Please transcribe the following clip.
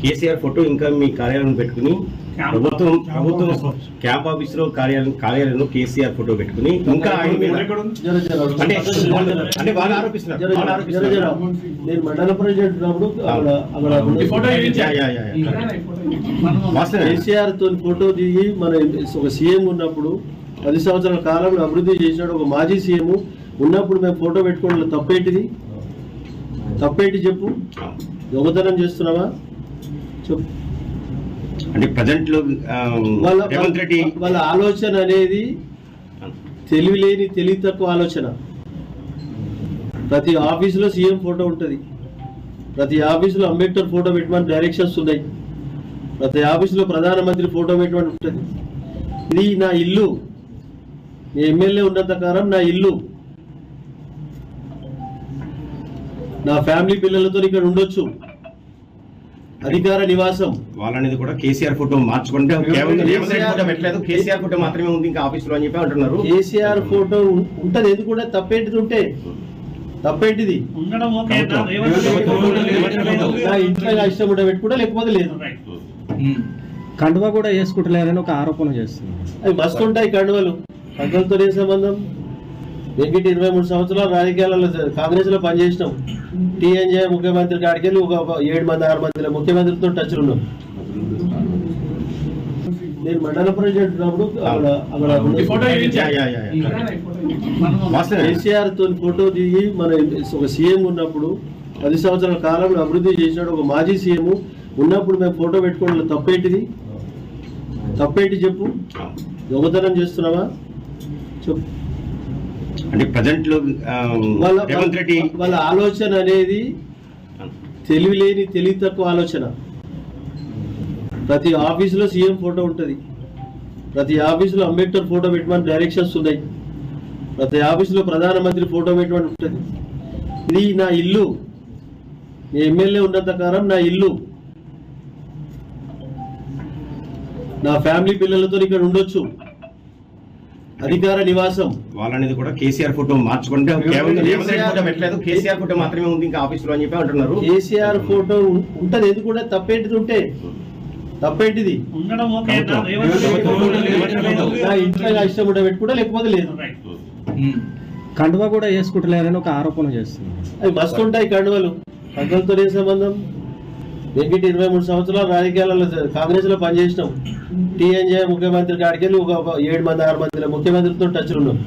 KCR photo ఇంకా మీ కార్యాలయం పెట్టుకుని ప్రభుత్వం క్యాంప్ ఆఫీస్ లో కార్యాలయంలో కేసీఆర్ ఫోటో పెట్టుకుని ఇంకా అంటే వాళ్ళు ఆరోపిస్తున్నారు. నేను మండల ప్రెసిడెంట్ కేసీఆర్ తో ఫోటో దిగి మన ఒక సీఎం ఉన్నప్పుడు 10 సంవత్సరాల కాలంలో అభివృద్ధి చేసినాడు. ఒక మాజీ సీఎం ఉన్నప్పుడు మేము ఫోటో పెట్టుకోవడం తప్పేంటిది? తప్పేంటి చెప్పు? దొంగతనం చేస్తున్నావా చెప్పు. అంటే ప్రజెంట్ లో వాళ్ళ ఆలోచన అనేది తెలివిలేని తెలివి తక్కువ ఆలోచన. ప్రతి ఆఫీసులో సీఎం ఫోటో ఉంటుంది, ప్రతి ఆఫీసులో అంబేద్కర్ ఫోటో పెట్టమని డైరెక్షన్స్ ఉన్నాయి, ప్రతి ఆఫీసులో ప్రధానమంత్రి ఫోటో పెట్టమని ఉంటుంది. ఇది నా ఇల్లు, నీ ఎమ్మెల్యే ఉన్నంత కాలం నా ఇల్లు, నా ఫ్యామిలీ పిల్లలతో ఇక్కడ ఉండొచ్చు, అధికార నివాసం. వాళ్ళనేది కూడా కేసీఆర్ ఫోటో మార్చుకుంటే కేసీఆర్ ఫోటో మాత్రమే ఉంది ఇంకా ఆఫీస్ లో అని చెప్పి అంటున్నారు. కేసీఆర్ ఫోటో ఉంటది, ఎందుకు కూడా తప్పేంటిది? ఉంటే తప్పేంటిది? నా ఇంట్లో ఇష్టం ఉంటే పెట్టుకుంటా, లేకపోతే లేదు. కండువా కూడా వేసుకుంటలేరని ఒక ఆరోపణ చేస్తున్నారు. అవి మస్తు ఉంటాయి కండువలు, కండువలతో ఏ సంబంధం? వెంకట 23 సంవత్సరాలు రాజకీయాలలో కాంగ్రెస్ లో పనిచేసినాం. టీఎన్జే ముఖ్యమంత్రి కాడికి వెళ్ళి ఒక 7 మంది 6 మంది ముఖ్యమంత్రితో టచ్లు ఉన్నాం. నేను మండల ప్రెసిడెంట్ కేసీఆర్ తో ఫోటో దిగి మన ఒక సీఎం ఉన్నప్పుడు 10 సంవత్సరాల కాలంలో అభివృద్ధి చేసినాడు. ఒక మాజీ సీఎం ఉన్నప్పుడు మేము ఫోటో పెట్టుకోవడం తప్పేంటిది? తప్పేంటి చెప్పు? దొంగతనం చేస్తున్నావా చెప్పు. అంటే ప్రజెంట్ లో వాళ్ళ ఆలోచన అనేది తెలివిలేని తెలివి తక్కువ ఆలోచన. ప్రతి ఆఫీసులో సీఎం ఫోటో ఉంటుంది, ప్రతి ఆఫీసులో అంబేద్కర్ ఫోటో పెట్టమని డైరెక్షన్స్ ఉన్నాయి, ప్రతి ఆఫీసులో ప్రధానమంత్రి ఫోటో పెట్టమని ఉంటుంది. ఇది నా ఇల్లు, నీ ఎమ్మెల్యే ఉన్నంత కాలం నా ఇల్లు, నా ఫ్యామిలీ పిల్లలతో ఇక్కడ ఉండొచ్చు, అధికార నివాసం. వాళ్ళనేది కూడా కేసీఆర్ ఫోటో మార్చుకుంటే కేసీఆర్ ఫోటో మాత్రమే ఉంది ఇంకా ఆఫీస్ లో అని చెప్పి అంటున్నారు. కేసీఆర్ ఫోటో ఉంటది, ఎందుకు కూడా తప్పేంటిది? ఉంటే తప్పేంటిది? నా ఇంట్లో ఇష్టం ఉంటే పెట్టుకుంటా, లేకపోతే లేదు. కండువా కూడా వేసుకుంటలేరని ఒక ఆరోపణ చేస్తున్నారు. అవి మస్తు ఉంటాయి కండువలు, కండువలతో ఏ సంబంధం? వెంకట 23 సంవత్సరాలు రాజకీయాలలో కాంగ్రెస్ లో పనిచేసినాం. టీఎన్జే ముఖ్యమంత్రి కాడికి వెళ్ళి ఒక 7 మంది 6 మంది ముఖ్యమంత్రితో టచ్లు ఉన్నాం.